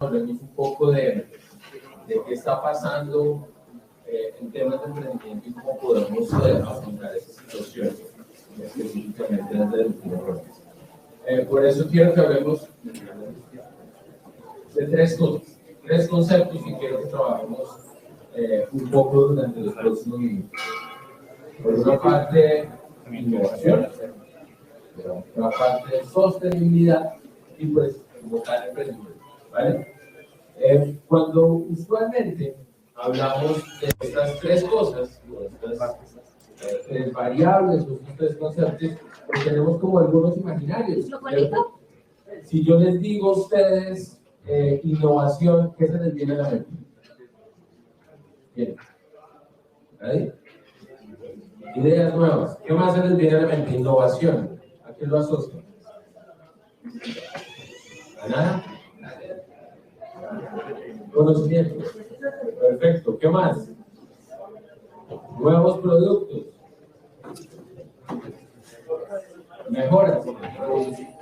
hablemos un poco de qué está pasando en temas de emprendimiento y cómo podemos afrontar esa situación, específicamente desde el último proceso. Por eso quiero que hablemos de tres cosas, tres conceptos que quiero que trabajemos un poco durante los próximos minutos. Por una parte, innovación, por una parte, sostenibilidad y pues como tal emprendimiento, ¿vale? Cuando usualmente hablamos de estas tres cosas, estas tres variables, estos tres conceptos, pues tenemos como algunos imaginarios. Si yo les digo a ustedes innovación, ¿qué se les viene a la mente? Bien. ¿Nadie? Ideas nuevas. ¿Qué más se les viene a la mente? Innovación. ¿A qué lo asocian? ¿A nada? Conocimiento. Perfecto. ¿Qué más? Nuevos productos. Mejoras.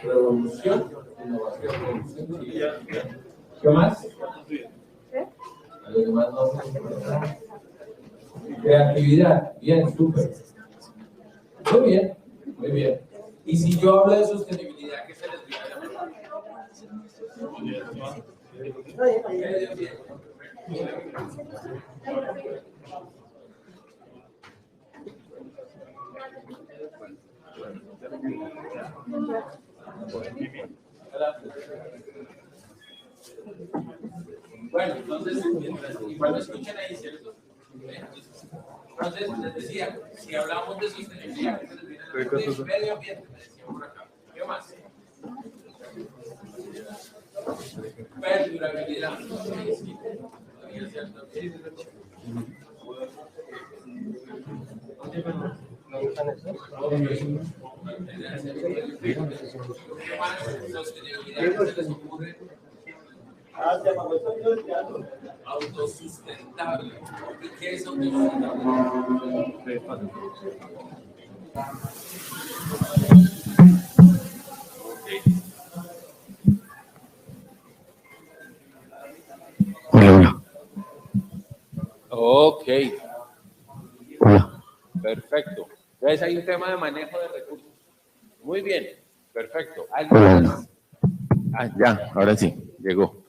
Revolución. Innovación. Revolución. ¿Qué más? A los demás no. Creatividad. Bien, súper. Muy bien, muy bien. Y si yo hablo de sostenibilidad, ¿qué se les viene a la mente? Bueno, entonces, igual me escuchan ahí, ¿cierto? Entonces, les decía, si hablamos de sostenibilidad, ¿qué se les viene a la mente? Medio ambiente, me decían por acá. ¿Qué más? Perdurabilidad. ¿Qué más? Sostenibilidad, ¿qué se les ocurre? Autosustentable. ¿Y qué es autosustentable? Hola. Ok. Hola. Perfecto. Entonces hay un tema de manejo de recursos. Muy bien. Perfecto. Hola. Ya, ahora sí, llegó.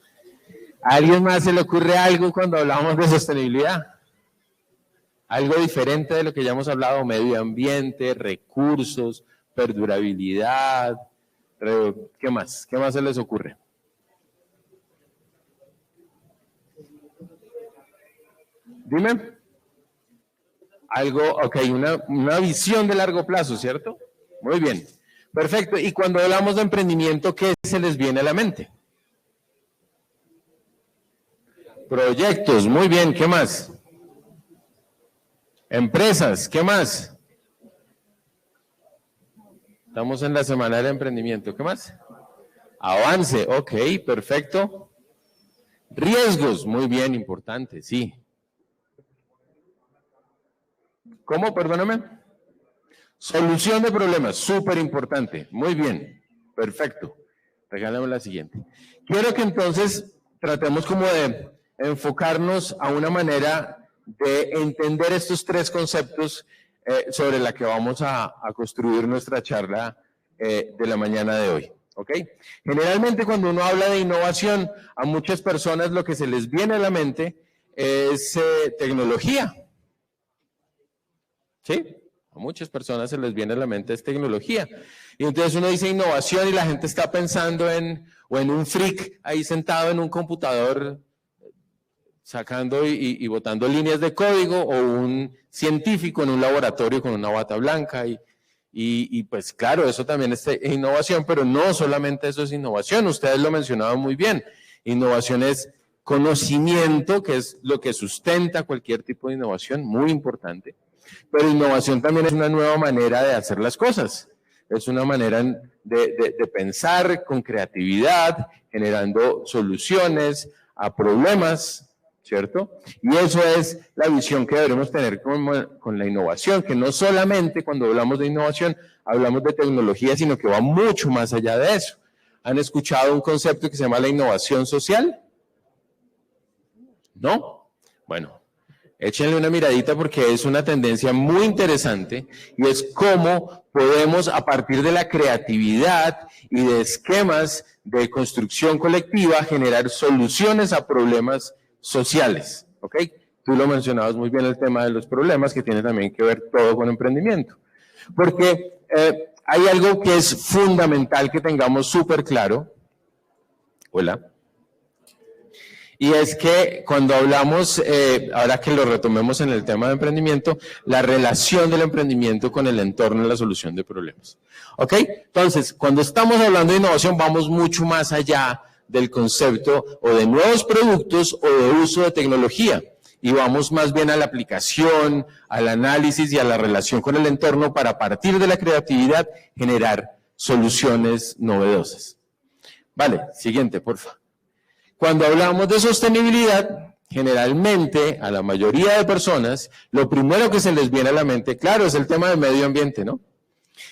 ¿A alguien más se le ocurre algo cuando hablamos de sostenibilidad? Algo diferente de lo que ya hemos hablado: medio ambiente, recursos, perdurabilidad. ¿Qué más? ¿Qué más se les ocurre? Dime. Algo, ok, una visión de largo plazo, ¿cierto? Muy bien. Perfecto. Y cuando hablamos de emprendimiento, ¿qué se les viene a la mente? Proyectos, muy bien. ¿Qué más? Empresas, ¿qué más? Estamos en la semana del emprendimiento. ¿Qué más? Avance, ok, perfecto. Riesgos, muy bien, importante, sí. ¿Cómo? Perdóname. Solución de problemas, súper importante. Muy bien, perfecto. Regálame la siguiente. Quiero que entonces tratemos como de enfocarnos a una manera de entender estos tres conceptos sobre la que vamos a construir nuestra charla de la mañana de hoy. ¿Ok? Generalmente cuando uno habla de innovación, a muchas personas lo que se les viene a la mente es tecnología. ¿Sí? A muchas personas se les viene a la mente es tecnología. Y entonces uno dice innovación y la gente está pensando en un freak ahí sentado en un computador sacando y botando líneas de código, o un científico en un laboratorio con una bata blanca. Y pues claro, eso también es innovación, pero no solamente eso es innovación. Ustedes lo mencionaban muy bien. Innovación es conocimiento, que es lo que sustenta cualquier tipo de innovación, muy importante. Pero innovación también es una nueva manera de hacer las cosas. Es una manera de pensar con creatividad, generando soluciones a problemas, ¿cierto? Y eso es la visión que debemos tener con la innovación, que no solamente cuando hablamos de innovación hablamos de tecnología, sino que va mucho más allá de eso. ¿Han escuchado un concepto que se llama la innovación social? ¿No? Bueno, échenle una miradita porque es una tendencia muy interesante y es cómo podemos, a partir de la creatividad y de esquemas de construcción colectiva, generar soluciones a problemas sociales, ¿ok? Tú lo mencionabas muy bien, el tema de los problemas, que tiene también que ver todo con emprendimiento. Porque hay algo que es fundamental que tengamos súper claro. Hola. Y es que cuando hablamos, ahora que lo retomemos en el tema de emprendimiento, la relación del emprendimiento con el entorno en la solución de problemas. ¿Ok? Entonces, cuando estamos hablando de innovación, vamos mucho más allá del concepto o de nuevos productos o de uso de tecnología. Y vamos más bien a la aplicación, al análisis y a la relación con el entorno para, a partir de la creatividad, generar soluciones novedosas. Vale, siguiente, porfa. Cuando hablamos de sostenibilidad, generalmente a la mayoría de personas, lo primero que se les viene a la mente, claro, es el tema del medio ambiente, ¿no?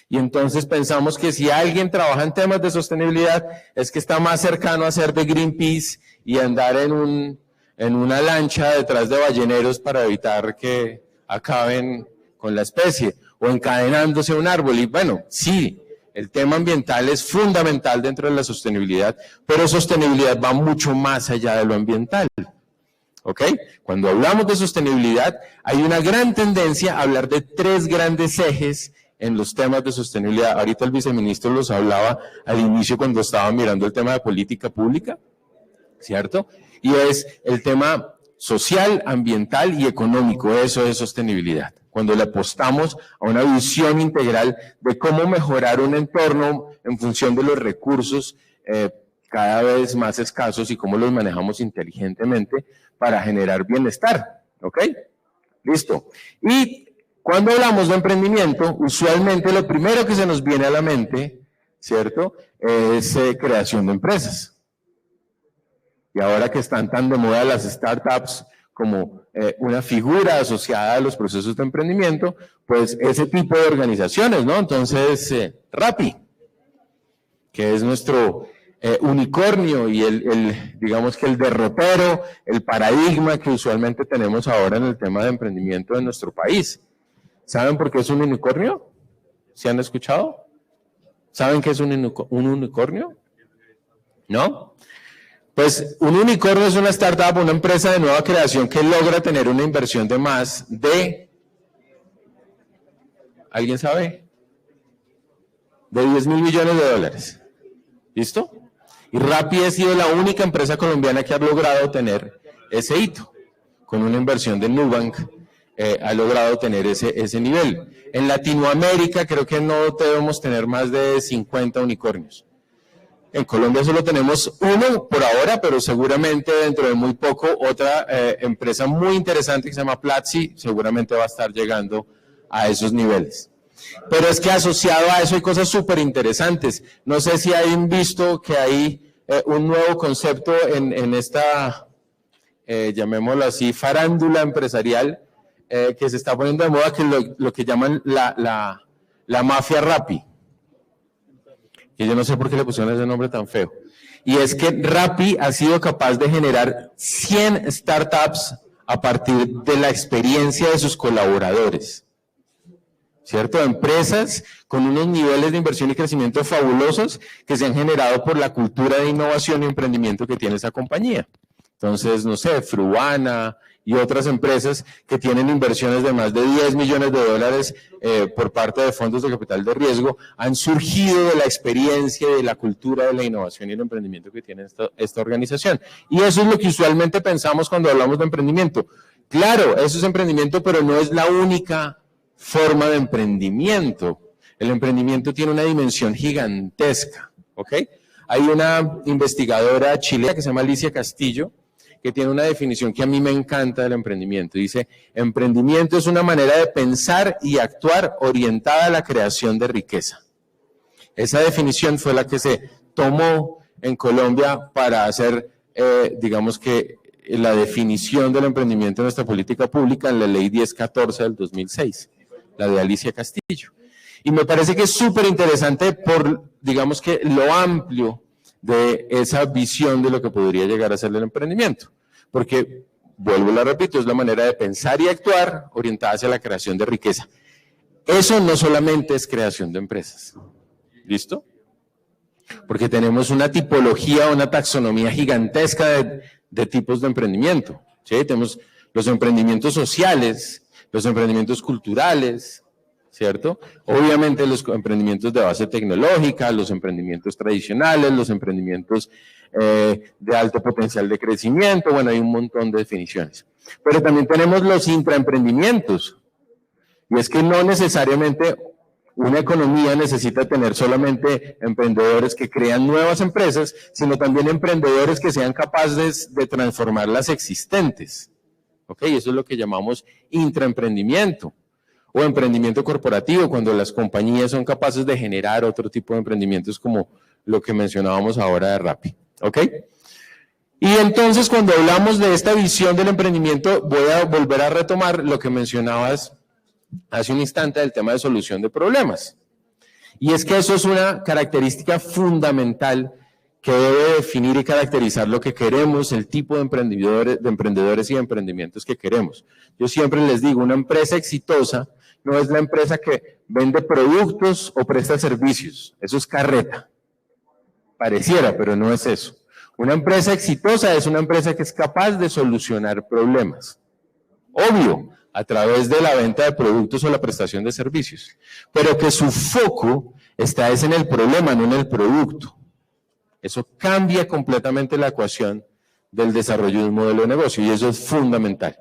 Y entonces pensamos que si alguien trabaja en temas de sostenibilidad, es que está más cercano a ser de Greenpeace y andar en una lancha detrás de balleneros para evitar que acaben con la especie, o encadenándose a un árbol. Y bueno, sí, el tema ambiental es fundamental dentro de la sostenibilidad, pero sostenibilidad va mucho más allá de lo ambiental. ¿Ok? Cuando hablamos de sostenibilidad, hay una gran tendencia a hablar de 3 grandes ejes en los temas de sostenibilidad. Ahorita el viceministro los hablaba al inicio cuando estaba mirando el tema de política pública, ¿cierto? Y es el tema social, ambiental y económico. Eso es sostenibilidad. Cuando le apostamos a una visión integral de cómo mejorar un entorno en función de los recursos cada vez más escasos y cómo los manejamos inteligentemente para generar bienestar. ¿Ok? Listo. Y cuando hablamos de emprendimiento, usualmente lo primero que se nos viene a la mente, ¿cierto?, es creación de empresas. Y ahora que están tan de moda las startups como una figura asociada a los procesos de emprendimiento, pues ese tipo de organizaciones, ¿no? Entonces, Rappi, que es nuestro unicornio y digamos que el derrotero, el paradigma que usualmente tenemos ahora en el tema de emprendimiento en nuestro país. ¿Saben por qué es un unicornio? ¿Se han escuchado? ¿Saben qué es un unicornio? ¿No? Pues un unicornio es una startup, una empresa de nueva creación que logra tener una inversión de más de... ¿Alguien sabe? De 10.000 millones de dólares. ¿Listo? Y Rappi ha sido la única empresa colombiana que ha logrado tener ese hito. Con una inversión de Nubank ha logrado tener ese nivel. En Latinoamérica creo que no debemos tener más de 50 unicornios. En Colombia solo tenemos uno por ahora, pero seguramente dentro de muy poco otra empresa muy interesante que se llama Platzi seguramente va a estar llegando a esos niveles. Pero es que asociado a eso hay cosas súper interesantes. No sé si han visto que hay un nuevo concepto en esta, llamémoslo así, farándula empresarial que se está poniendo de moda, que lo que llaman la mafia Rappi. Que yo no sé por qué le pusieron ese nombre tan feo. Y es que Rappi ha sido capaz de generar 100 startups a partir de la experiencia de sus colaboradores. ¿Cierto? Empresas con unos niveles de inversión y crecimiento fabulosos que se han generado por la cultura de innovación y emprendimiento que tiene esa compañía. Entonces, no sé, Fruana y otras empresas que tienen inversiones de más de 10 millones de dólares por parte de fondos de capital de riesgo, han surgido de la experiencia, de la cultura de la innovación y el emprendimiento que tiene esta organización. Y eso es lo que usualmente pensamos cuando hablamos de emprendimiento. Claro, eso es emprendimiento, pero no es la única forma de emprendimiento. El emprendimiento tiene una dimensión gigantesca, ¿ok? Hay una investigadora chilena que se llama Alicia Castillo, que tiene una definición que a mí me encanta del emprendimiento. Dice, emprendimiento es una manera de pensar y actuar orientada a la creación de riqueza. Esa definición fue la que se tomó en Colombia para hacer, digamos que, la definición del emprendimiento en nuestra política pública en la Ley 1014 del 2006, la de Alicia Castillo. Y me parece que es súper interesante por, digamos que, lo amplio de esa visión de lo que podría llegar a ser el emprendimiento. Porque vuelvo y la repito, es la manera de pensar y actuar orientada hacia la creación de riqueza. Eso no solamente es creación de empresas. ¿Listo? Porque tenemos una tipología, una taxonomía gigantesca de tipos de emprendimiento. ¿Sí? Tenemos los emprendimientos sociales, los emprendimientos culturales, ¿cierto? Obviamente los emprendimientos de base tecnológica, los emprendimientos tradicionales, los emprendimientos de alto potencial de crecimiento, bueno, hay un montón de definiciones. Pero también tenemos los intraemprendimientos, y es que no necesariamente una economía necesita tener solamente emprendedores que crean nuevas empresas, sino también emprendedores que sean capaces de transformar las existentes. ¿Ok? Eso es lo que llamamos intraemprendimiento. O emprendimiento corporativo, cuando las compañías son capaces de generar otro tipo de emprendimientos como lo que mencionábamos ahora de Rappi. ¿Ok? Y entonces cuando hablamos de esta visión del emprendimiento, voy a volver a retomar lo que mencionabas hace un instante del tema de solución de problemas. Y es que eso es una característica fundamental que debe definir y caracterizar lo que queremos, el tipo de emprendedores y de emprendimientos que queremos. Yo siempre les digo, una empresa exitosa no es la empresa que vende productos o presta servicios. Eso es carreta. Pareciera, pero no es eso. Una empresa exitosa es una empresa que es capaz de solucionar problemas. Obvio, a través de la venta de productos o la prestación de servicios. Pero que su foco está en el problema, no en el producto. Eso cambia completamente la ecuación del desarrollo de un modelo de negocio y eso es fundamental.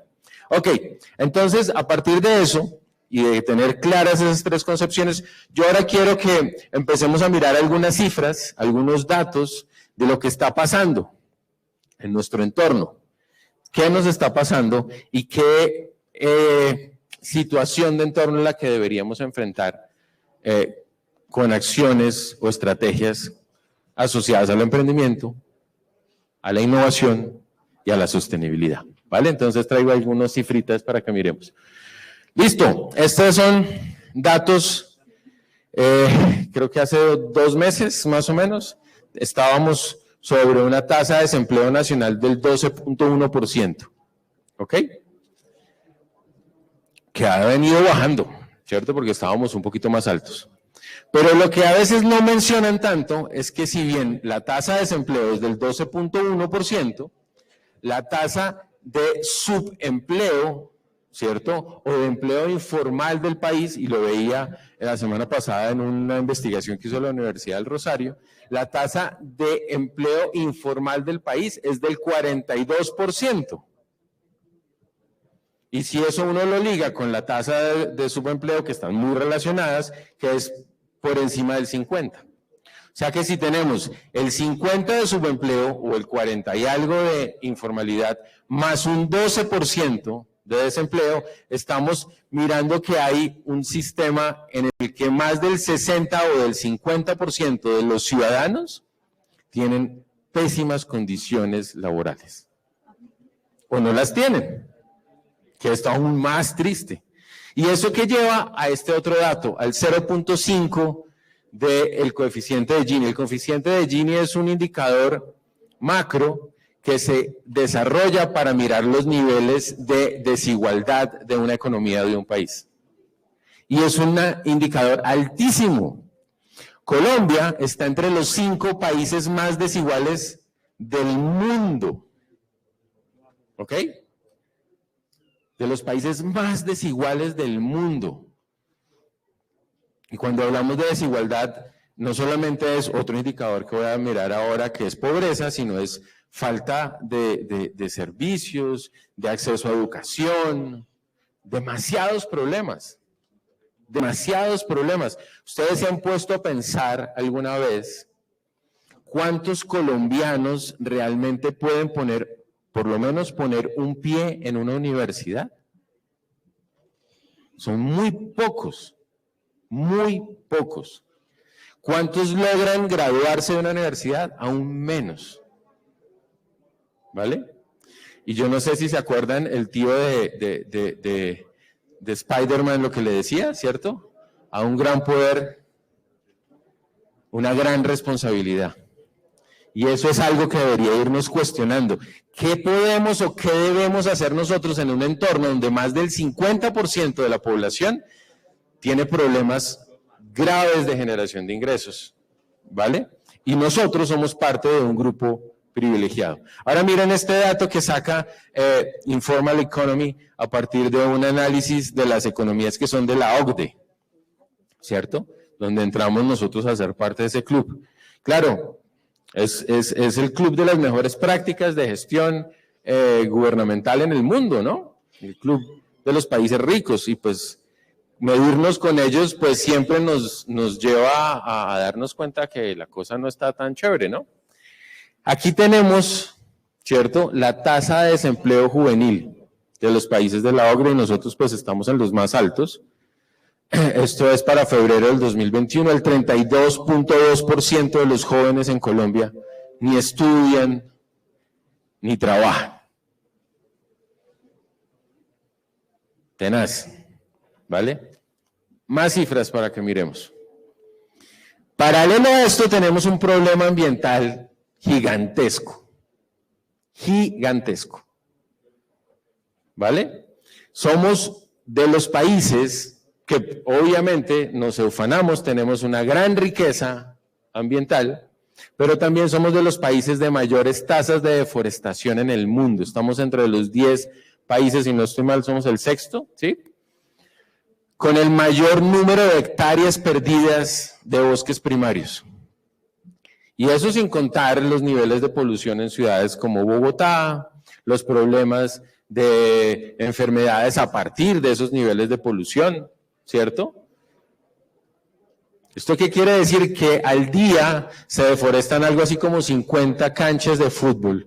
Ok, entonces a partir de eso y de tener claras esas tres concepciones, yo ahora quiero que empecemos a mirar algunas cifras, algunos datos de lo que está pasando en nuestro entorno. ¿Qué nos está pasando y qué situación de entorno en la que deberíamos enfrentar con acciones o estrategias asociadas al emprendimiento, a la innovación y a la sostenibilidad? ¿Vale? Entonces traigo algunas cifritas para que miremos. Listo, estos son datos, creo que hace 2 meses más o menos, estábamos sobre una tasa de desempleo nacional del 12.1%, ¿ok? Que ha venido bajando, ¿cierto? Porque estábamos un poquito más altos. Pero lo que a veces no mencionan tanto es que si bien la tasa de desempleo es del 12.1%, la tasa de subempleo, ¿cierto? O de empleo informal del país, y lo veía la semana pasada en una investigación que hizo la Universidad del Rosario, la tasa de empleo informal del país es del 42%. Y si eso uno lo liga con la tasa de subempleo, que están muy relacionadas, que es por encima del 50. O sea que si tenemos el 50 de subempleo o el 40 y algo de informalidad, más un 12% de desempleo, estamos mirando que hay un sistema en el que más del 60 o del 50% de los ciudadanos tienen pésimas condiciones laborales. O no las tienen, que está aún más triste. Y eso que lleva a este otro dato, al 0.5 del coeficiente de Gini. El coeficiente de Gini es un indicador macro que se desarrolla para mirar los niveles de desigualdad de una economía de un país. Y es un indicador altísimo. Colombia está entre los 5 países más desiguales del mundo. ¿Ok? De los países más desiguales del mundo. Y cuando hablamos de desigualdad, no solamente es otro indicador que voy a mirar ahora, que es pobreza, sino es falta de servicios, de acceso a educación, demasiados problemas. Demasiados problemas. Ustedes se han puesto a pensar alguna vez cuántos colombianos realmente pueden poner, por lo menos poner un pie en una universidad. Son muy pocos, muy pocos. ¿Cuántos logran graduarse de una universidad? Aún menos. ¿Vale? Y yo no sé si se acuerdan el tío de Spider-Man, lo que le decía, ¿cierto? A un gran poder, una gran responsabilidad. Y eso es algo que debería irnos cuestionando. ¿Qué podemos o qué debemos hacer nosotros en un entorno donde más del 50% de la población tiene problemas graves de generación de ingresos? ¿Vale? Y nosotros somos parte de un grupo privilegiado. Ahora miren este dato que saca Informal Economy a partir de un análisis de las economías que son de la OCDE, ¿cierto? Donde entramos nosotros a ser parte de ese club. Claro, es el club de las mejores prácticas de gestión gubernamental en el mundo, ¿no? El club de los países ricos, y pues medirnos con ellos pues siempre nos lleva a darnos cuenta que la cosa no está tan chévere, ¿no? Aquí tenemos, ¿cierto?, la tasa de desempleo juvenil de los países de la OCDE, y nosotros pues estamos en los más altos. Esto es para febrero del 2021, el 32.2% de los jóvenes en Colombia ni estudian ni trabajan. Tenaz, ¿vale? Más cifras para que miremos. Paralelo a esto tenemos un problema ambiental gigantesco, ¿vale? Somos de los países que obviamente nos ufanamos, tenemos una gran riqueza ambiental, pero también somos de los países de mayores tasas de deforestación en el mundo. Estamos entre los 10 países, si no estoy mal, somos el 6º, ¿sí? Con el mayor número de hectáreas perdidas de bosques primarios. Y eso sin contar los niveles de polución en ciudades como Bogotá, los problemas de enfermedades a partir de esos niveles de polución, ¿cierto? ¿Esto qué quiere decir? Que al día se deforestan algo así como 50 canchas de fútbol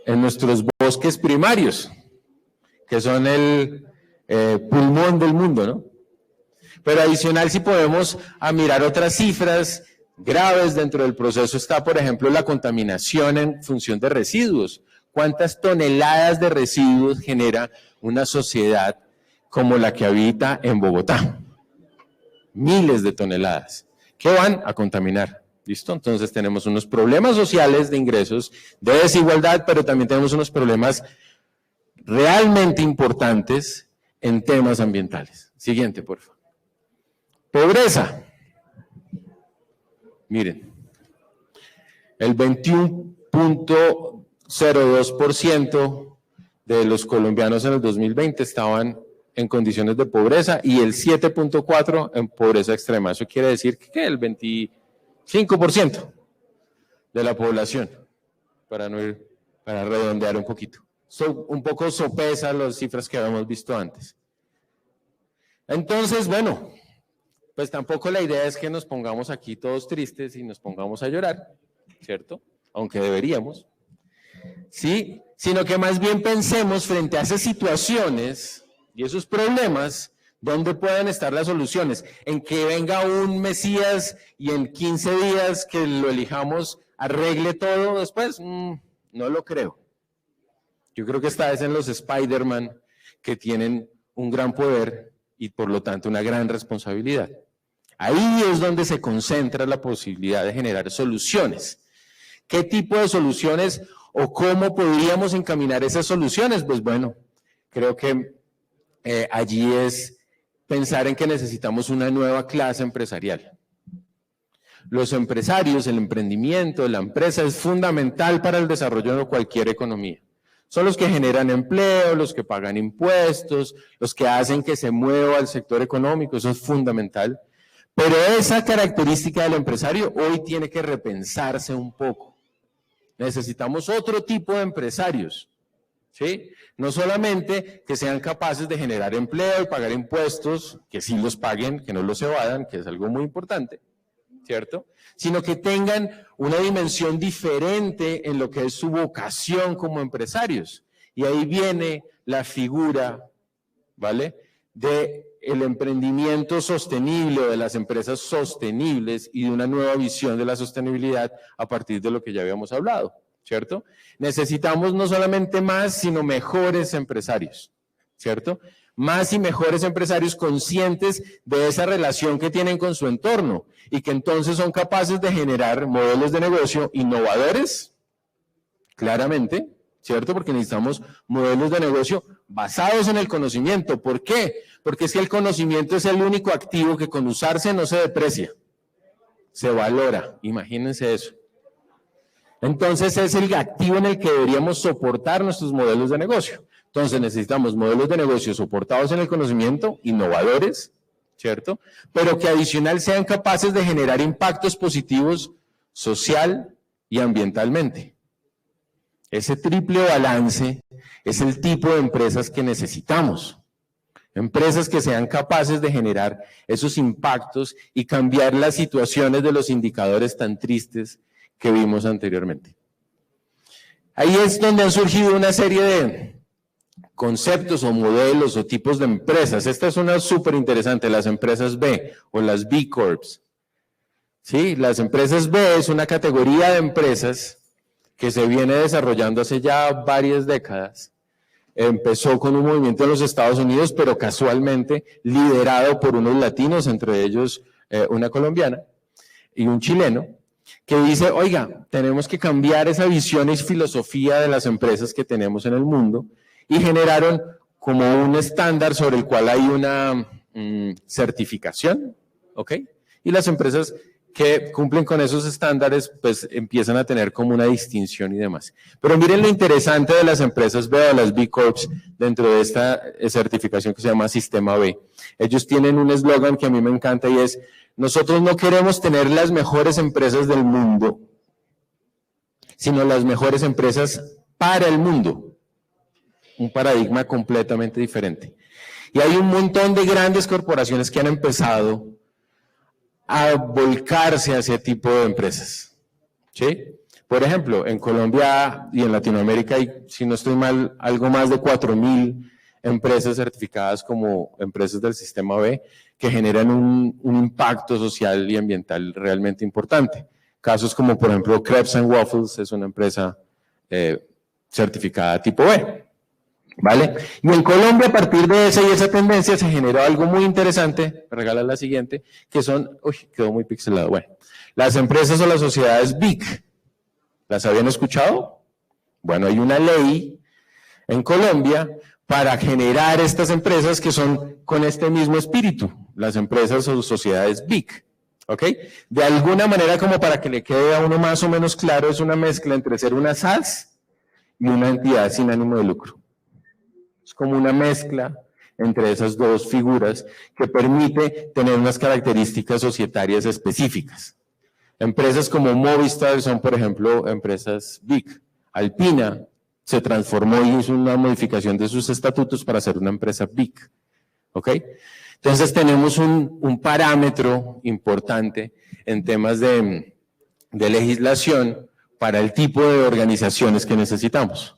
en nuestros bosques primarios, que son el pulmón del mundo, ¿no? Pero adicional, si podemos mirar otras cifras graves dentro del proceso, está, por ejemplo, la contaminación en función de residuos. ¿Cuántas toneladas de residuos genera una sociedad como la que habita en Bogotá? Miles de toneladas que van a contaminar. ¿Listo? Entonces tenemos unos problemas sociales de ingresos, de desigualdad, pero también tenemos unos problemas realmente importantes en temas ambientales. Siguiente, por favor. Pobreza. Miren, el 21.02% de los colombianos en el 2020 estaban en condiciones de pobreza y el 7.4% en pobreza extrema. Eso quiere decir que el 25% de la población, para redondear un poquito. Un poco sopesa las cifras que habíamos visto antes. Entonces, bueno, pues tampoco la idea es que nos pongamos aquí todos tristes y nos pongamos a llorar, ¿cierto? Aunque deberíamos, ¿sí? Sino que más bien pensemos frente a esas situaciones y esos problemas, ¿dónde pueden estar las soluciones? En que venga un Mesías y en 15 días que lo elijamos arregle todo después, no lo creo. Yo creo que esta vez en los Spider-Man que tienen un gran poder y por lo tanto una gran responsabilidad. Ahí es donde se concentra la posibilidad de generar soluciones. ¿Qué tipo de soluciones o cómo podríamos encaminar esas soluciones? Pues bueno, creo que allí es pensar en que necesitamos una nueva clase empresarial. Los empresarios, el emprendimiento, la empresa es fundamental para el desarrollo de cualquier economía. Son los que generan empleo, los que pagan impuestos, los que hacen que se mueva el sector económico, eso es fundamental. Pero esa característica del empresario hoy tiene que repensarse un poco. Necesitamos otro tipo de empresarios, ¿sí? No solamente que sean capaces de generar empleo y pagar impuestos, que sí los paguen, que no los evadan, que es algo muy importante, ¿cierto? Sino que tengan una dimensión diferente en lo que es su vocación como empresarios. Y ahí viene la figura, ¿vale?, del emprendimiento sostenible, de las empresas sostenibles y de una nueva visión de la sostenibilidad a partir de lo que ya habíamos hablado, ¿cierto? Necesitamos no solamente más, sino mejores empresarios, ¿cierto? Más y mejores empresarios conscientes de esa relación que tienen con su entorno y que entonces son capaces de generar modelos de negocio innovadores, claramente, ¿cierto? Porque necesitamos modelos de negocio basados en el conocimiento. ¿Por qué? Porque es que el conocimiento es el único activo que con usarse no se deprecia, se valora. Imagínense eso. Entonces es el activo en el que deberíamos soportar nuestros modelos de negocio. Entonces necesitamos modelos de negocio soportados en el conocimiento, innovadores, ¿cierto? Pero que adicional sean capaces de generar impactos positivos social y ambientalmente. Ese triple balance es el tipo de empresas que necesitamos. Empresas que sean capaces de generar esos impactos y cambiar las situaciones de los indicadores tan tristes que vimos anteriormente. Ahí es donde han surgido una serie de conceptos o modelos o tipos de empresas. Esta es una súper interesante, las empresas B o las B Corps. ¿Sí? Las empresas B es una categoría de empresas que se viene desarrollando hace ya varias décadas. Empezó con un movimiento en los Estados Unidos, pero casualmente liderado por unos latinos, entre ellos una colombiana y un chileno, que dice, oiga, tenemos que cambiar esa visión y filosofía de las empresas que tenemos en el mundo, y generaron como un estándar sobre el cual hay una certificación, ¿ok? Y las empresas que cumplen con esos estándares, pues empiezan a tener como una distinción y demás. Pero miren lo interesante de las empresas B o las B Corps dentro de esta certificación que se llama Sistema B. Ellos tienen un eslogan que a mí me encanta y es, nosotros no queremos tener las mejores empresas del mundo, sino las mejores empresas para el mundo. Un paradigma completamente diferente. Y hay un montón de grandes corporaciones que han empezado a volcarse hacia ese tipo de empresas. ¿Sí? Por ejemplo, en Colombia y en Latinoamérica hay, si no estoy mal, algo más de 4.000 empresas certificadas como empresas del Sistema B que generan un impacto social y ambiental realmente importante. Casos como, por ejemplo, Crepes & Waffles es una empresa certificada tipo B. ¿Vale? Y en Colombia, a partir de esa tendencia, se generó algo muy interesante, me regala la siguiente, que son, uy, quedó muy pixelado, bueno, las empresas o las sociedades BIC. ¿Las habían escuchado? Bueno, hay una ley en Colombia para generar estas empresas que son con este mismo espíritu, las empresas o sociedades BIC. ¿Ok? De alguna manera, como para que le quede a uno más o menos claro, es una mezcla entre ser una SAS y una entidad sin ánimo de lucro. Es como una mezcla entre esas dos figuras que permite tener unas características societarias específicas. Empresas como Movistar son, por ejemplo, empresas BIC. Alpina se transformó y hizo una modificación de sus estatutos para ser una empresa BIC. ¿Ok? Entonces tenemos un parámetro importante en temas de legislación para el tipo de organizaciones que necesitamos.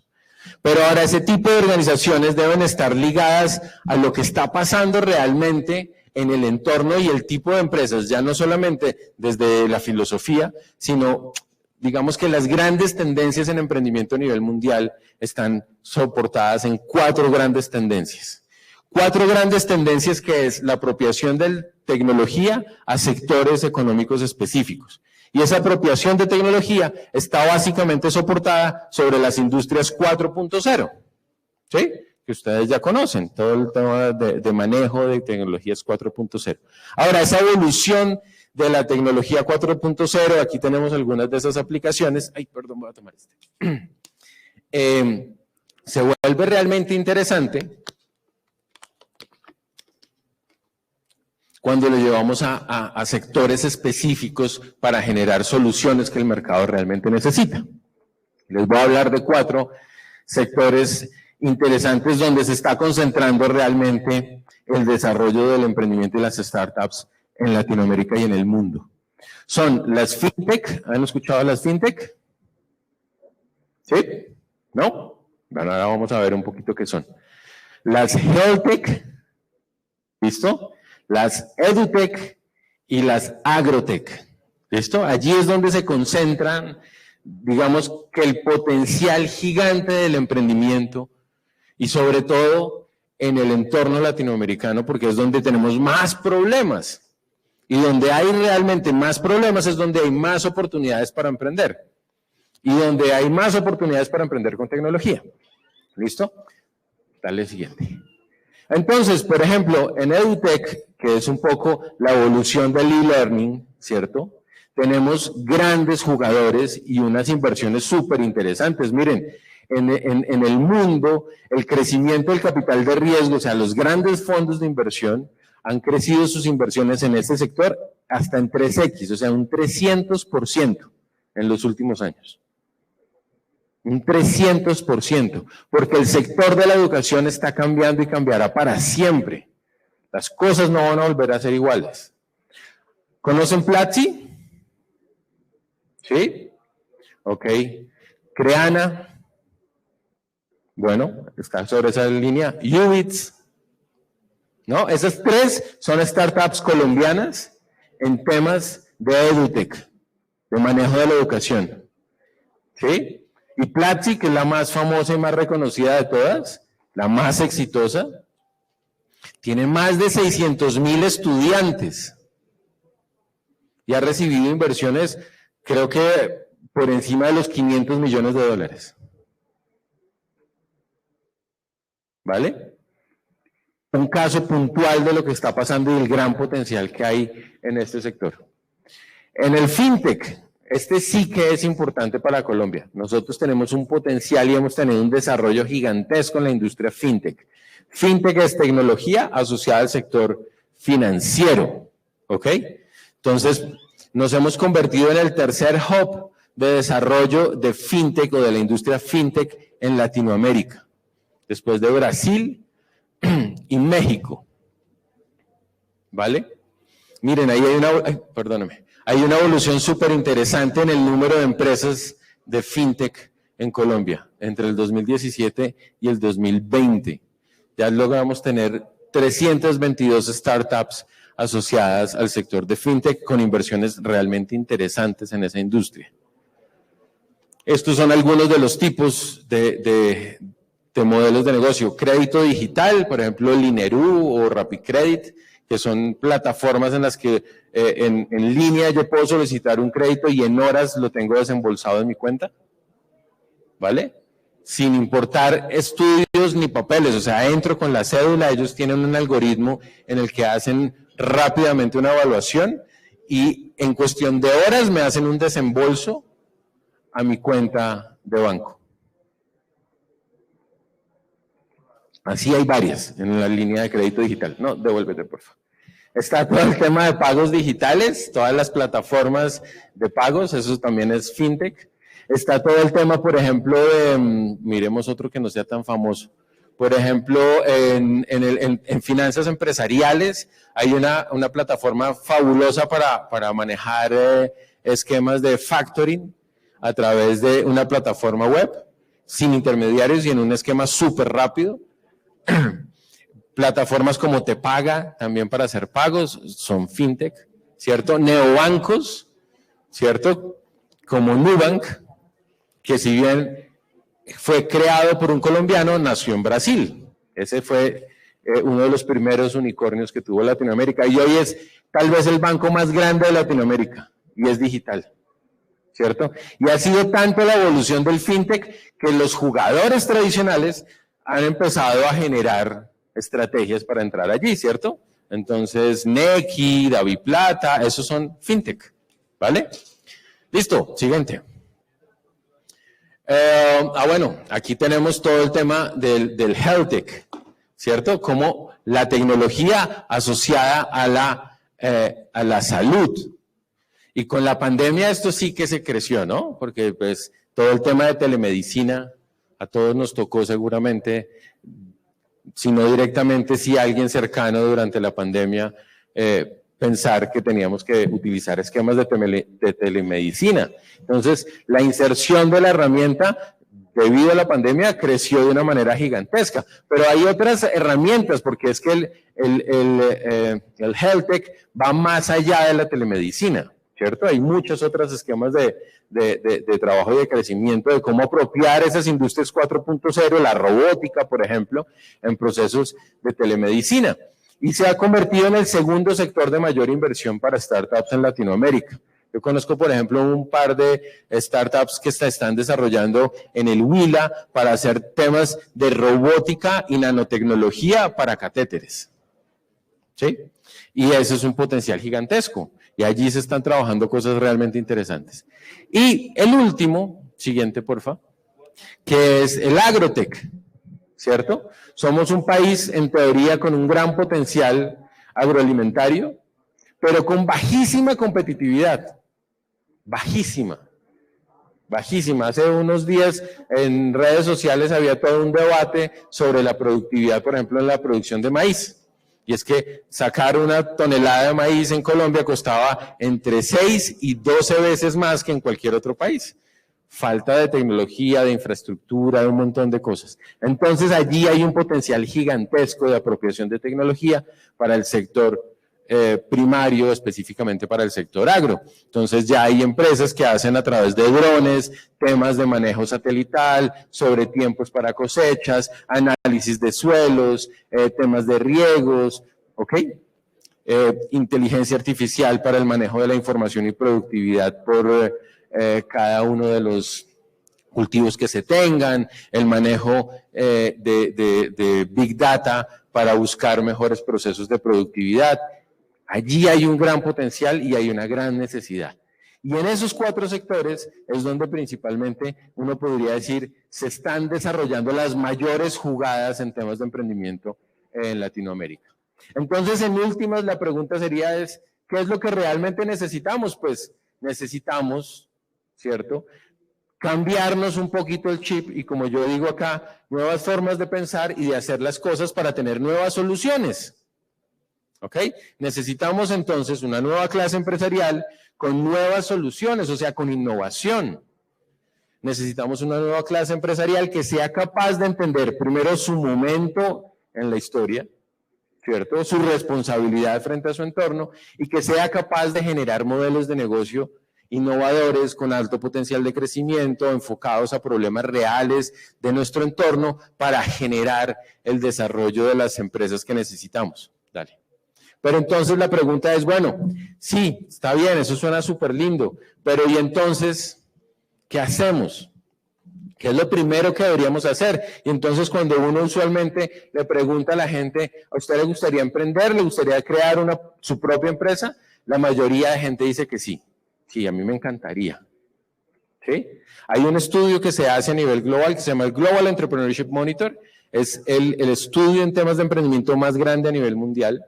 Pero ahora ese tipo de organizaciones deben estar ligadas a lo que está pasando realmente en el entorno y el tipo de empresas, ya no solamente desde la filosofía, sino digamos que las grandes tendencias en emprendimiento a nivel mundial están soportadas en 4 grandes tendencias. 4 grandes tendencias que es la apropiación de tecnología a sectores económicos específicos. Y esa apropiación de tecnología está básicamente soportada sobre las industrias 4.0, ¿sí? Que ustedes ya conocen, todo el tema de manejo de tecnologías 4.0. Ahora, esa evolución de la tecnología 4.0, aquí tenemos algunas de esas aplicaciones. Ay, perdón, voy a tomar este. Se vuelve realmente interesante cuando lo llevamos a sectores específicos para generar soluciones que el mercado realmente necesita. Les voy a hablar de 4 sectores interesantes donde se está concentrando realmente el desarrollo del emprendimiento y las startups en Latinoamérica y en el mundo. Son las fintech. ¿Han escuchado las fintech? ¿Sí? ¿No? Bueno, ahora vamos a ver un poquito qué son. Las healthtech. ¿Listo? Las edutech y las agrotech. ¿Listo? Allí es donde se concentran, digamos, que el potencial gigante del emprendimiento y sobre todo en el entorno latinoamericano porque es donde tenemos más problemas. Y donde hay realmente más problemas es donde hay más oportunidades para emprender. Y donde hay más oportunidades para emprender con tecnología. ¿Listo? Dale siguiente. Entonces, por ejemplo, en EduTech, que es un poco la evolución del e-learning, ¿cierto? Tenemos grandes jugadores y unas inversiones súper interesantes. Miren, en el mundo, el crecimiento del capital de riesgo, o sea, los grandes fondos de inversión, han crecido sus inversiones en este sector hasta en 3X, o sea, un 300% en los últimos años. Un 300%, porque el sector de la educación está cambiando y cambiará para siempre. Las cosas no van a volver a ser iguales. ¿Conocen Platzi? ¿Sí? Ok. Creana. Bueno, está sobre esa línea. Ubits. ¿No? Esas tres son startups colombianas en temas de EduTech, de manejo de la educación. ¿Sí? Y Platzi, que es la más famosa y más reconocida de todas, la más exitosa, tiene más de 600,000 estudiantes y ha recibido inversiones, creo que por encima de los $500 millones. ¿Vale? Un caso puntual de lo que está pasando y el gran potencial que hay en este sector. En el FinTech, este sí que es importante para Colombia. Nosotros tenemos un potencial y hemos tenido un desarrollo gigantesco en la industria FinTech. FinTech es tecnología asociada al sector financiero, ¿ok? Entonces, nos hemos convertido en el tercer hub de desarrollo de FinTech o de la industria FinTech en Latinoamérica, después de Brasil y México. ¿Vale? Miren, ahí hay hay una evolución súper interesante en el número de empresas de FinTech en Colombia entre el 2017 y el 2020. Ya logramos tener 322 startups asociadas al sector de FinTech con inversiones realmente interesantes en esa industria. Estos son algunos de los tipos de modelos de negocio. Crédito digital, por ejemplo, Linerú o RappiCredit, que son plataformas en las que en línea yo puedo solicitar un crédito y en horas lo tengo desembolsado en mi cuenta, ¿vale? Sin importar estudios ni papeles, o sea, entro con la cédula, ellos tienen un algoritmo en el que hacen rápidamente una evaluación y en cuestión de horas me hacen un desembolso a mi cuenta de banco. Así hay varias en la línea de crédito digital. No, devuélvete, por favor. Está todo el tema de pagos digitales, todas las plataformas de pagos, eso también es FinTech. Está todo el tema, por ejemplo, de, miremos otro que no sea tan famoso. Por ejemplo, en finanzas empresariales hay una plataforma fabulosa para manejar esquemas de factoring a través de una plataforma web, sin intermediarios y en un esquema súper rápido. Plataformas como Te Paga, también para hacer pagos, son FinTech, ¿cierto? Neobancos, ¿cierto? Como Nubank, que si bien fue creado por un colombiano, nació en Brasil. Ese fue uno de los primeros unicornios que tuvo Latinoamérica y hoy es tal vez el banco más grande de Latinoamérica y es digital, ¿cierto? Y ha sido tanto la evolución del FinTech que los jugadores tradicionales han empezado a generar estrategias para entrar allí, ¿cierto? Entonces, Nequi, DaviPlata, esos son FinTech, ¿vale? Listo, siguiente. Bueno, aquí tenemos todo el tema del HealthTech, ¿cierto? Como la tecnología asociada a la salud. Y con la pandemia esto sí que se creció, ¿no? Porque pues todo el tema de telemedicina a todos nos tocó seguramente, si no directamente, si alguien cercano durante la pandemia, pensar que teníamos que utilizar esquemas de telemedicina. Entonces, la inserción de la herramienta debido a la pandemia creció de una manera gigantesca. Pero hay otras herramientas, porque es que el HealthTech va más allá de la telemedicina, ¿cierto? Hay muchos otros esquemas de trabajo y de crecimiento, de cómo apropiar esas industrias 4.0, la robótica, por ejemplo, en procesos de telemedicina. Y se ha convertido en el segundo sector de mayor inversión para startups en Latinoamérica. Yo conozco, por ejemplo, un par de startups que se están desarrollando en el Huila para hacer temas de robótica y nanotecnología para catéteres. ¿Sí? Y eso es un potencial gigantesco. Y allí se están trabajando cosas realmente interesantes. Y el último, siguiente, porfa, que es el agrotech, ¿cierto? Somos un país, en teoría, con un gran potencial agroalimentario, pero con bajísima competitividad. Bajísima. Bajísima. Hace unos días en redes sociales había todo un debate sobre la productividad, por ejemplo, en la producción de maíz. Y es que sacar una tonelada de maíz en Colombia costaba entre 6 y 12 veces más que en cualquier otro país. Falta de tecnología, de infraestructura, de un montón de cosas. Entonces allí hay un potencial gigantesco de apropiación de tecnología para el sector primario, específicamente para el sector agro. Entonces ya hay empresas que hacen a través de drones, temas de manejo satelital, sobre tiempos para cosechas, análisis de suelos, temas de riegos, ¿ok? Inteligencia artificial para el manejo de la información y productividad por cada uno de los cultivos que se tengan, el manejo de Big Data para buscar mejores procesos de productividad. Allí hay un gran potencial y hay una gran necesidad. Y en esos 4 sectores es donde principalmente uno podría decir se están desarrollando las mayores jugadas en temas de emprendimiento en Latinoamérica. Entonces, en últimas, la pregunta sería ¿qué es lo que realmente necesitamos? Pues necesitamos, ¿cierto?, cambiarnos un poquito el chip y, como yo digo acá, nuevas formas de pensar y de hacer las cosas para tener nuevas soluciones. ¿Ok? Necesitamos entonces una nueva clase empresarial con nuevas soluciones, o sea, con innovación. Necesitamos una nueva clase empresarial que sea capaz de entender primero su momento en la historia, ¿cierto? Su responsabilidad frente a su entorno y que sea capaz de generar modelos de negocio innovadores con alto potencial de crecimiento, enfocados a problemas reales de nuestro entorno para generar el desarrollo de las empresas que necesitamos. Dale. Pero entonces la pregunta es, bueno, sí, está bien, eso suena súper lindo, pero ¿y entonces qué hacemos? ¿Qué es lo primero que deberíamos hacer? Y entonces cuando uno usualmente le pregunta a la gente, ¿a usted le gustaría emprender? ¿Le gustaría crear su propia empresa? La mayoría de gente dice que sí. Sí, a mí me encantaría. ¿Sí? Hay un estudio que se hace a nivel global que se llama el Global Entrepreneurship Monitor. Es el estudio en temas de emprendimiento más grande a nivel mundial,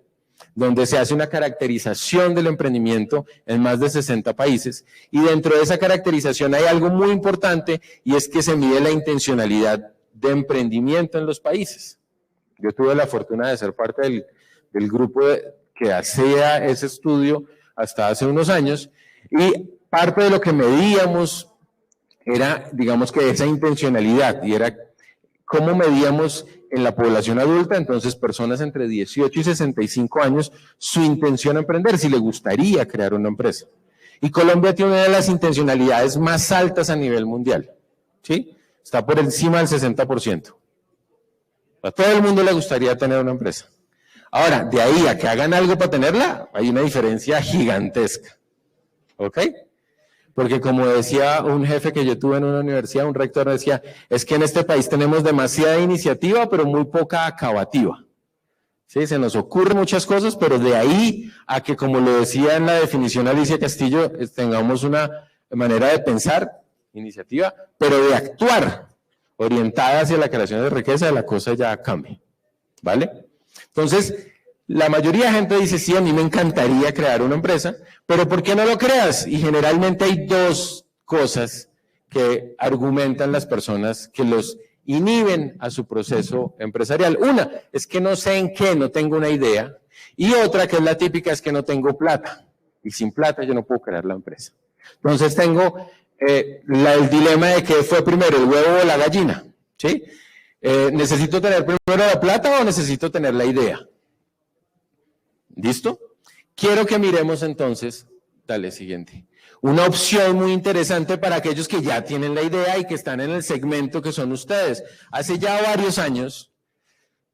donde se hace una caracterización del emprendimiento en más de 60 países. Y dentro de esa caracterización hay algo muy importante y es que se mide la intencionalidad de emprendimiento en los países. Yo tuve la fortuna de ser parte del grupo que hacía ese estudio hasta hace unos años. Y parte de lo que medíamos era, digamos que esa intencionalidad, y era cómo medíamos en la población adulta, entonces personas entre 18 y 65 años, su intención a emprender, si le gustaría crear una empresa. Y Colombia tiene una de las intencionalidades más altas a nivel mundial, ¿sí? Está por encima del 60%. A todo el mundo le gustaría tener una empresa. Ahora, de ahí a que hagan algo para tenerla, hay una diferencia gigantesca. ¿Ok? Porque como decía un jefe que yo tuve en una universidad, un rector decía, es que en este país tenemos demasiada iniciativa, pero muy poca acabativa. ¿Sí? Se nos ocurren muchas cosas, pero de ahí a que, como lo decía en la definición Alicia Castillo, tengamos una manera de pensar, iniciativa, pero de actuar, orientada hacia la creación de riqueza, la cosa ya cambia. ¿Vale? Entonces, la mayoría de gente dice, sí, a mí me encantaría crear una empresa, pero ¿por qué no lo creas? Y generalmente hay 2 cosas que argumentan las personas que los inhiben a su proceso empresarial. Una es que no sé en qué, no tengo una idea. Y otra, que es la típica, es que no tengo plata. Y sin plata yo no puedo crear la empresa. Entonces tengo el dilema de qué fue primero, el huevo o la gallina. ¿Sí? ¿Necesito tener primero la plata o necesito tener la idea? ¿Listo? Quiero que miremos entonces Dale, siguiente. Una opción muy interesante para aquellos que ya tienen la idea y que están en el segmento que son ustedes. Hace ya varios años,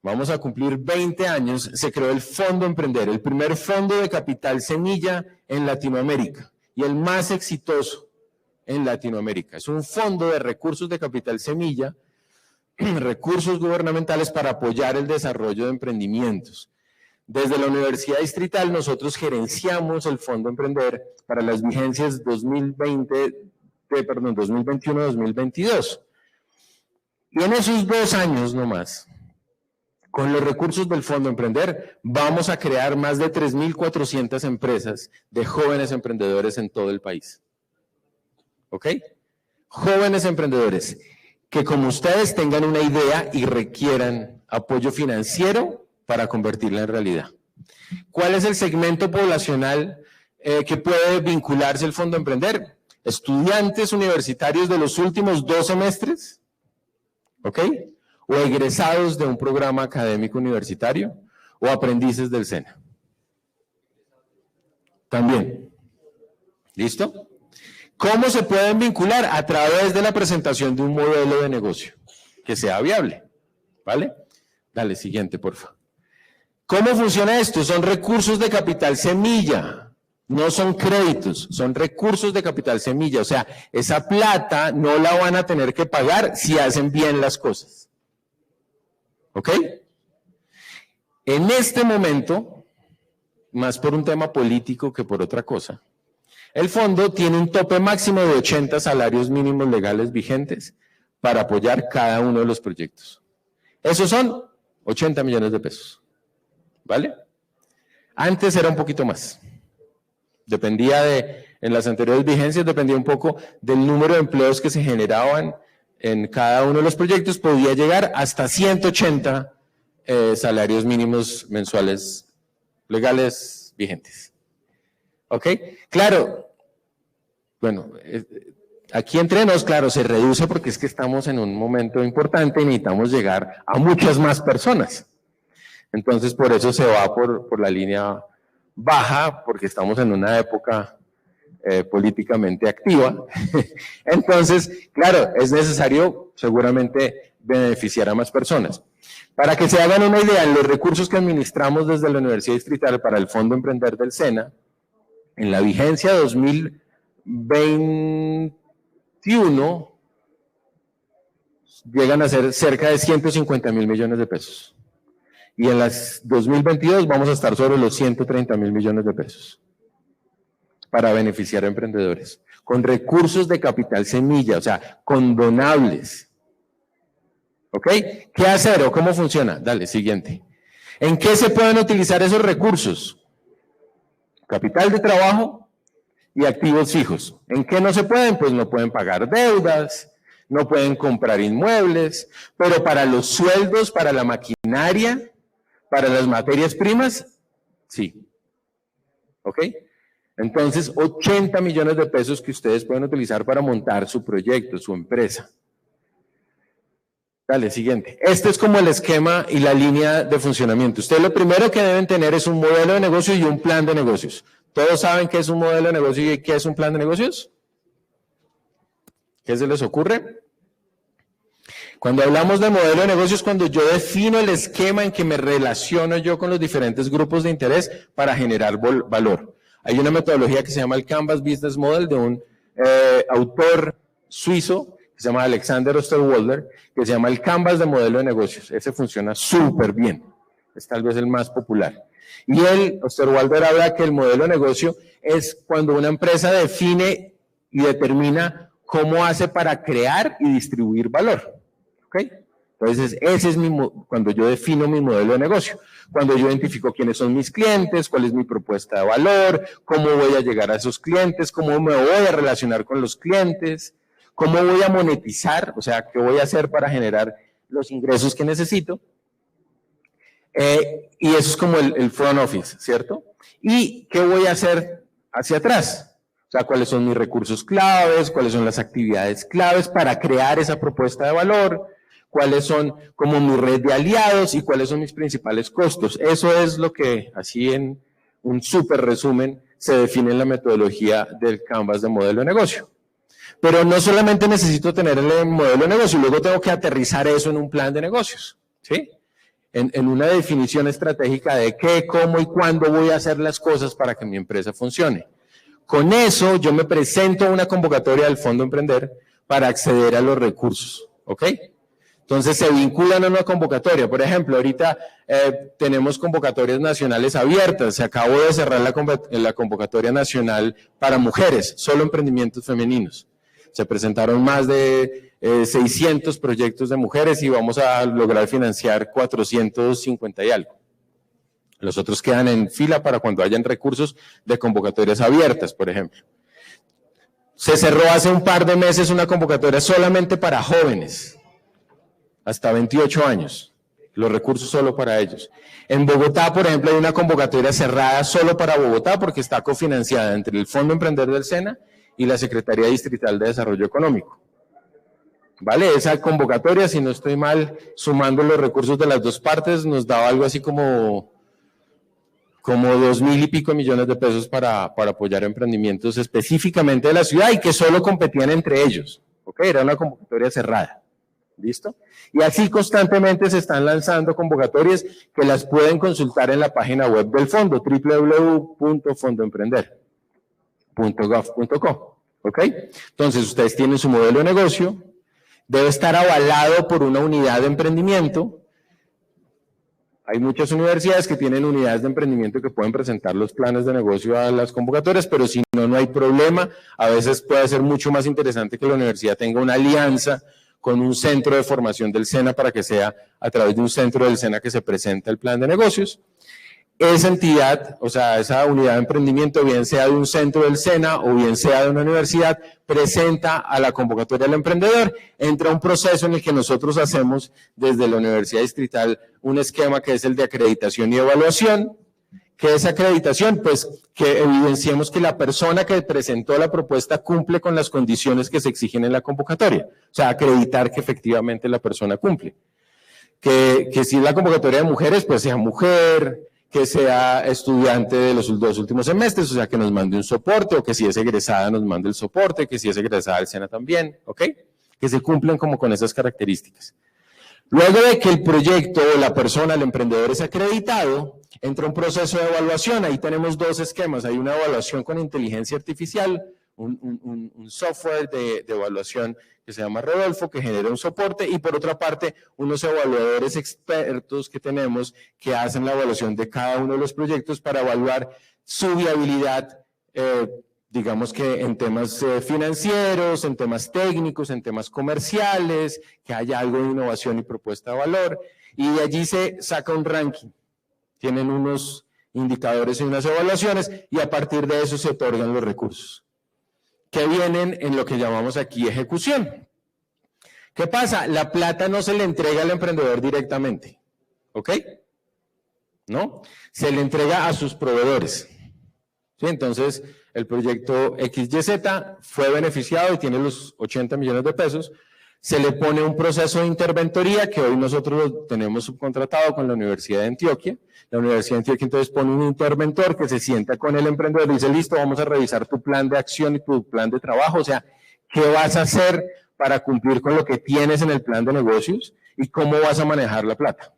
vamos a cumplir 20 años, se creó el Fondo Emprender, el primer fondo de capital semilla en Latinoamérica y el más exitoso en Latinoamérica. Es un fondo de recursos de capital semilla, recursos gubernamentales para apoyar el desarrollo de emprendimientos. Desde la Universidad Distrital nosotros gerenciamos el Fondo Emprender para las vigencias 2021-2022. Y en esos 2 años nomás, con los recursos del Fondo Emprender, vamos a crear más de 3.400 empresas de jóvenes emprendedores en todo el país. ¿Ok? Jóvenes emprendedores que como ustedes tengan una idea y requieran apoyo financiero para convertirla en realidad. ¿Cuál es el segmento poblacional que puede vincularse al Fondo Emprender? Estudiantes universitarios de los últimos 2 semestres, ¿ok? O egresados de un programa académico universitario, o aprendices del SENA. También. ¿Listo? ¿Cómo se pueden vincular? A través de la presentación de un modelo de negocio que sea viable, ¿vale? Dale, siguiente, por favor. ¿Cómo funciona esto? Son recursos de capital semilla, no son créditos, son recursos de capital semilla. O sea, esa plata no la van a tener que pagar si hacen bien las cosas. ¿Ok? En este momento, más por un tema político que por otra cosa, el fondo tiene un tope máximo de 80 salarios mínimos legales vigentes para apoyar cada uno de los proyectos. Esos son 80 millones de pesos. ¿Vale? Antes era un poquito más. En las anteriores vigencias dependía un poco del número de empleos que se generaban en cada uno de los proyectos. Podía llegar hasta 180 salarios mínimos mensuales legales vigentes. ¿Ok? Claro, bueno, aquí entre nos, claro, se reduce porque es que estamos en un momento importante y necesitamos llegar a muchas más personas. Entonces, por eso se va por la línea baja, porque estamos en una época políticamente activa. Entonces, claro, es necesario seguramente beneficiar a más personas. Para que se hagan una idea, en los recursos que administramos desde la Universidad Distrital para el Fondo Emprender del SENA, en la vigencia 2021, llegan a ser cerca de 150.000 millones de pesos. Y en las 2022 vamos a estar sobre los 130.000 millones de pesos para beneficiar a emprendedores, con recursos de capital semilla, o sea, con donables. ¿Ok? ¿Qué hacer o cómo funciona? Dale, siguiente. ¿En qué se pueden utilizar esos recursos? Capital de trabajo y activos fijos. ¿En qué no se pueden? Pues no pueden pagar deudas, no pueden comprar inmuebles, pero para los sueldos, para la maquinaria, para las materias primas, sí. ¿Ok? Entonces, 80 millones de pesos que ustedes pueden utilizar para montar su proyecto, su empresa. Dale, siguiente. Este es como el esquema y la línea de funcionamiento. Ustedes lo primero que deben tener es un modelo de negocio y un plan de negocios. ¿Todos saben qué es un modelo de negocio y qué es un plan de negocios? ¿Qué se les ocurre? Cuando hablamos de modelo de negocios, cuando yo defino el esquema en que me relaciono yo con los diferentes grupos de interés para generar valor. Hay una metodología que se llama el Canvas Business Model de un autor suizo que se llama Alexander Osterwalder, que se llama el Canvas de modelo de negocios. Ese funciona súper bien. Es tal vez el más popular. Y Osterwalder habla que el modelo de negocio es cuando una empresa define y determina cómo hace para crear y distribuir valor. ¿Ok? Entonces, ese es cuando yo defino mi modelo de negocio. Cuando yo identifico quiénes son mis clientes, cuál es mi propuesta de valor, cómo voy a llegar a esos clientes, cómo me voy a relacionar con los clientes, cómo voy a monetizar, o sea, qué voy a hacer para generar los ingresos que necesito. Y eso es como el front office, ¿cierto? ¿Y qué voy a hacer hacia atrás? O sea, cuáles son mis recursos claves, cuáles son las actividades claves para crear esa propuesta de valor, cuáles son como mi red de aliados y cuáles son mis principales costos. Eso es lo que, así en un súper resumen, se define la metodología del Canvas de modelo de negocio. Pero no solamente necesito tener el modelo de negocio, luego tengo que aterrizar eso en un plan de negocios, ¿sí? En una definición estratégica de qué, cómo y cuándo voy a hacer las cosas para que mi empresa funcione. Con eso yo me presento a una convocatoria del Fondo Emprender para acceder a los recursos, ¿ok? Entonces se vinculan a una convocatoria. Por ejemplo, ahorita tenemos convocatorias nacionales abiertas. Se acabó de cerrar la convocatoria nacional para mujeres, solo emprendimientos femeninos. Se presentaron más de 600 proyectos de mujeres y vamos a lograr financiar 450 y algo. Los otros quedan en fila para cuando hayan recursos de convocatorias abiertas, por ejemplo. Se cerró hace un par de meses una convocatoria solamente para jóvenes, hasta 28 años. Los recursos solo para ellos. En Bogotá, por ejemplo, hay una convocatoria cerrada solo para Bogotá porque está cofinanciada entre el Fondo Emprender del SENA y la Secretaría Distrital de Desarrollo Económico. ¿Vale? Esa convocatoria, si no estoy mal, sumando los recursos de las dos partes, nos daba algo así como 2.000 y pico millones de pesos para apoyar emprendimientos específicamente de la ciudad y que solo competían entre ellos. ¿Ok? Era una convocatoria cerrada. ¿Listo? Y así constantemente se están lanzando convocatorias que las pueden consultar en la página web del fondo, www.fondoemprender.gov.co. ¿Ok? Entonces, ustedes tienen su modelo de negocio, debe estar avalado por una unidad de emprendimiento. Hay muchas universidades que tienen unidades de emprendimiento que pueden presentar los planes de negocio a las convocatorias, pero si no, no hay problema. A veces puede ser mucho más interesante que la universidad tenga una alianza con un centro de formación del SENA para que sea a través de un centro del SENA que se presenta el plan de negocios. Esa entidad, o sea, esa unidad de emprendimiento, bien sea de un centro del SENA o bien sea de una universidad, presenta a la convocatoria del emprendedor, entra un proceso en el que nosotros hacemos desde la Universidad Distrital un esquema que es el de acreditación y evaluación. ¿Qué es acreditación? Pues que evidenciemos que la persona que presentó la propuesta cumple con las condiciones que se exigen en la convocatoria. O sea, acreditar que efectivamente la persona cumple. Que si es la convocatoria de mujeres, pues sea mujer, que sea estudiante de los 2 últimos semestres, o sea, que nos mande un soporte, o que si es egresada nos mande el soporte, que si es egresada del SENA también, ¿ok? Que se cumplen como con esas características. Luego de que el proyecto o la persona, el emprendedor es acreditado, entra un proceso de evaluación. Ahí tenemos 2 esquemas. Hay una evaluación con inteligencia artificial, un software de evaluación que se llama Rodolfo, que genera un soporte, y por otra parte, unos evaluadores expertos que tenemos que hacen la evaluación de cada uno de los proyectos para evaluar su viabilidad, digamos que en temas financieros, en temas técnicos, en temas comerciales, que haya algo de innovación y propuesta de valor, y de allí se saca un ranking. Tienen unos indicadores y unas evaluaciones, y a partir de eso se otorgan los recursos, que vienen en lo que llamamos aquí ejecución. ¿Qué pasa? La plata no se le entrega al emprendedor directamente, ¿ok? ¿No? Se le entrega a sus proveedores. ¿Sí? Entonces, el proyecto XYZ fue beneficiado y tiene los 80 millones de pesos. Se le pone un proceso de interventoría que hoy nosotros lo tenemos subcontratado con la Universidad de Antioquia. La Universidad de Antioquia entonces pone un interventor que se sienta con el emprendedor y dice, listo, vamos a revisar tu plan de acción y tu plan de trabajo. O sea, ¿qué vas a hacer para cumplir con lo que tienes en el plan de negocios y cómo vas a manejar la plata?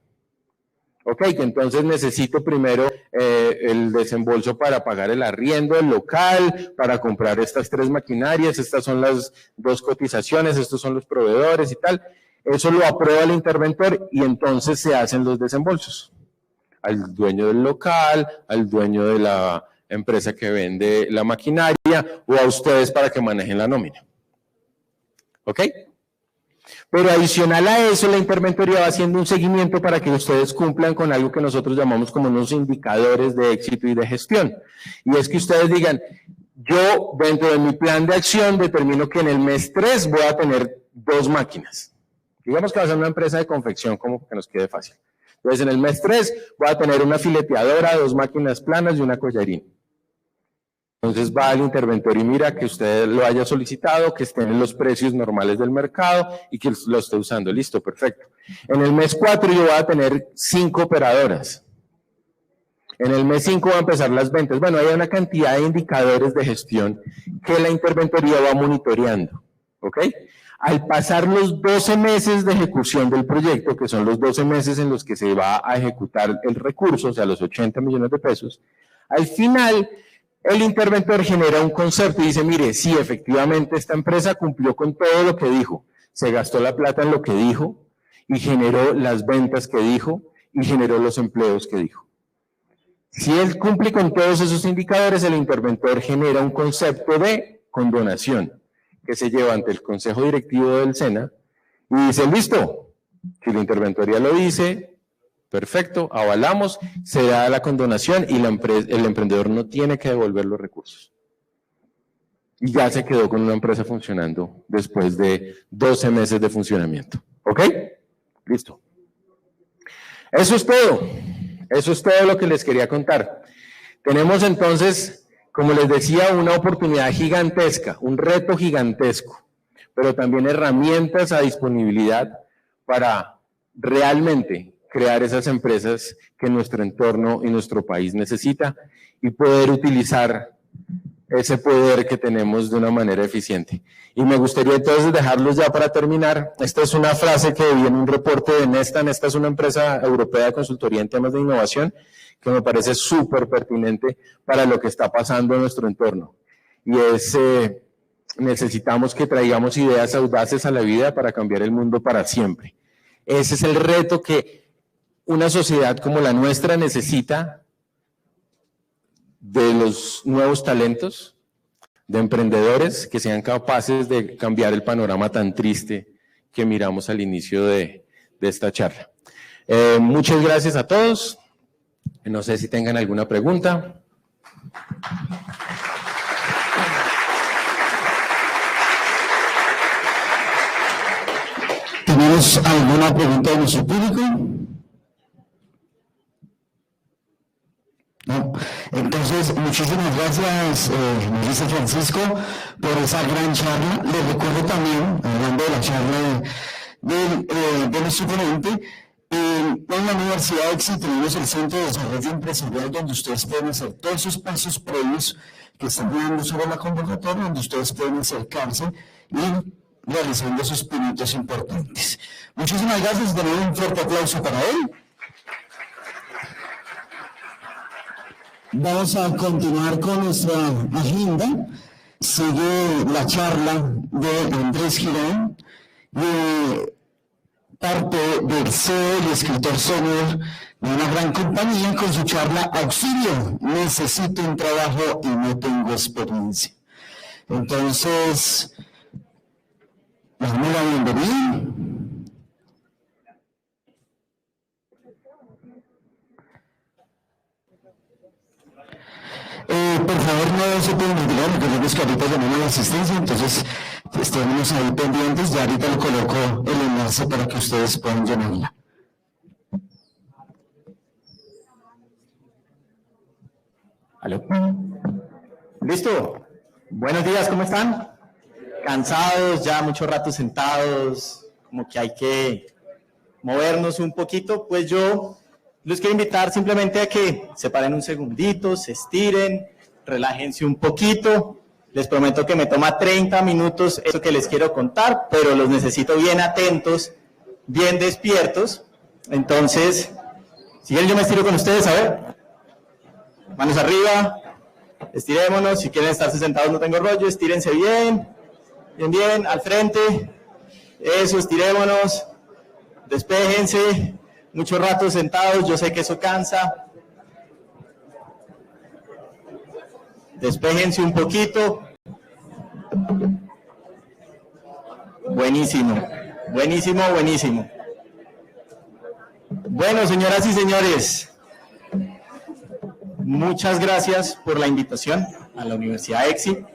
Ok, que entonces necesito primero el desembolso para pagar el arriendo del local, para comprar estas 3 maquinarias, estas son las 2 cotizaciones, estos son los proveedores y tal. Eso lo aprueba el interventor y entonces se hacen los desembolsos. Al dueño del local, al dueño de la empresa que vende la maquinaria o a ustedes para que manejen la nómina. ¿Ok? Pero adicional a eso, la interventoría va haciendo un seguimiento para que ustedes cumplan con algo que nosotros llamamos como unos indicadores de éxito y de gestión. Y es que ustedes digan, yo dentro de mi plan de acción determino que en el mes 3 voy a tener 2 máquinas. Digamos que va a ser una empresa de confección, como que nos quede fácil. Entonces en el mes 3 voy a tener una fileteadora, 2 máquinas planas y una collarín. Entonces va al interventor y mira que usted lo haya solicitado, que estén en los precios normales del mercado y que lo esté usando. Listo, perfecto. En el mes 4 yo voy a tener 5 operadoras. En el mes 5 va a empezar las ventas. Bueno, hay una cantidad de indicadores de gestión que la interventoría va monitoreando, ¿ok? Al pasar los 12 meses de ejecución del proyecto, que son los 12 meses en los que se va a ejecutar el recurso, o sea, los 80 millones de pesos, al final el interventor genera un concepto y dice, mire, sí, efectivamente esta empresa cumplió con todo lo que dijo, se gastó la plata en lo que dijo y generó las ventas que dijo y generó los empleos que dijo. Si él cumple con todos esos indicadores, el interventor genera un concepto de condonación que se lleva ante el Consejo Directivo del SENA y dice, listo, si la interventoría lo dice, perfecto, avalamos, se da la condonación y el emprendedor no tiene que devolver los recursos. Y ya se quedó con una empresa funcionando después de 12 meses de funcionamiento. ¿Ok? Listo. Eso es todo. Eso es todo lo que les quería contar. Tenemos entonces, como les decía, una oportunidad gigantesca, un reto gigantesco, pero también herramientas a disponibilidad para realmente crear esas empresas que nuestro entorno y nuestro país necesita y poder utilizar ese poder que tenemos de una manera eficiente. Y me gustaría entonces dejarlos ya para terminar. Esta es una frase que vi en un reporte de Nestan. Esta es una empresa europea de consultoría en temas de innovación que me parece súper pertinente para lo que está pasando en nuestro entorno. Y es, necesitamos que traigamos ideas audaces a la vida para cambiar el mundo para siempre. Ese es el reto que una sociedad como la nuestra necesita, de los nuevos talentos, de emprendedores que sean capaces de cambiar el panorama tan triste que miramos al inicio de esta charla. Muchas gracias a todos. No sé si tengan alguna pregunta. ¿Tenemos alguna pregunta de nuestro público? No. Entonces, muchísimas gracias, nos dice Francisco, por esa gran charla. Les recuerdo también, hablando de la charla de nuestro ponente, en la Universidad EXI tenemos el Centro de Desarrollo Empresarial, donde ustedes pueden hacer todos esos pasos previos que están dando sobre la convocatoria, donde ustedes pueden acercarse y realizando esos pinitos importantes. Muchísimas gracias, de nuevo un fuerte aplauso para él. Vamos a continuar con nuestra agenda. Sigue la charla de Andrés Girón, parte del CEO y escritor senior de una gran compañía, con su charla Auxilio, necesito un trabajo y no tengo experiencia. Entonces, le damos la bienvenida. Por favor, no se pueden retirar, porque tenemos que ahorita llamamos a la asistencia, entonces estemos ahí pendientes. Ya ahorita le coloco el enlace para que ustedes puedan llenarla. ¿Aló? ¿Listo? Buenos días, ¿cómo están? ¿Cansados? Ya mucho rato sentados, como que hay que movernos un poquito. Pues yo los quiero invitar simplemente a que se paren un segundito, se estiren, relájense un poquito. Les prometo que me toma 30 minutos eso que les quiero contar, pero los necesito bien atentos, bien despiertos. Entonces, si quieren yo me estiro con ustedes, a ver. Manos arriba, estirémonos. Si quieren estarse sentados no tengo rollo, estírense bien, bien, bien, al frente. Eso, estirémonos, despéjense. Mucho rato sentados, yo sé que eso cansa. Despéjense un poquito. Buenísimo, buenísimo, buenísimo. Bueno, señoras y señores, muchas gracias por la invitación a la Universidad EXI.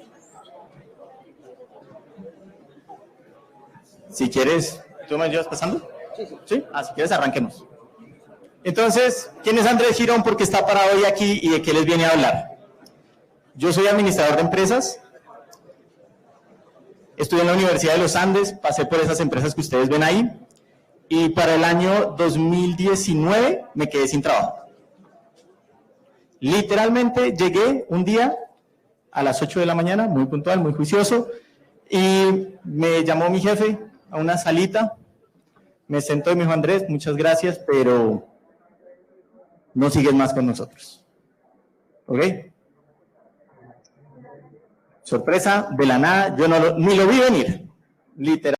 Si quieres, ¿tú me ayudas pasando? ¿Sí? Si quieres, arranquemos. Entonces, ¿quién es Andrés Girón? ¿Por qué está parado hoy aquí y de qué les viene a hablar? Yo soy administrador de empresas. Estudié en la Universidad de los Andes, pasé por esas empresas que ustedes ven ahí. Y para el año 2019 me quedé sin trabajo. Literalmente llegué un día a las 8 de la mañana, muy puntual, muy juicioso, y me llamó mi jefe a una salita, me sentó y me dijo, Andrés, muchas gracias, pero no sigues más con nosotros. ¿Ok? Sorpresa, de la nada, yo ni lo vi venir, literal.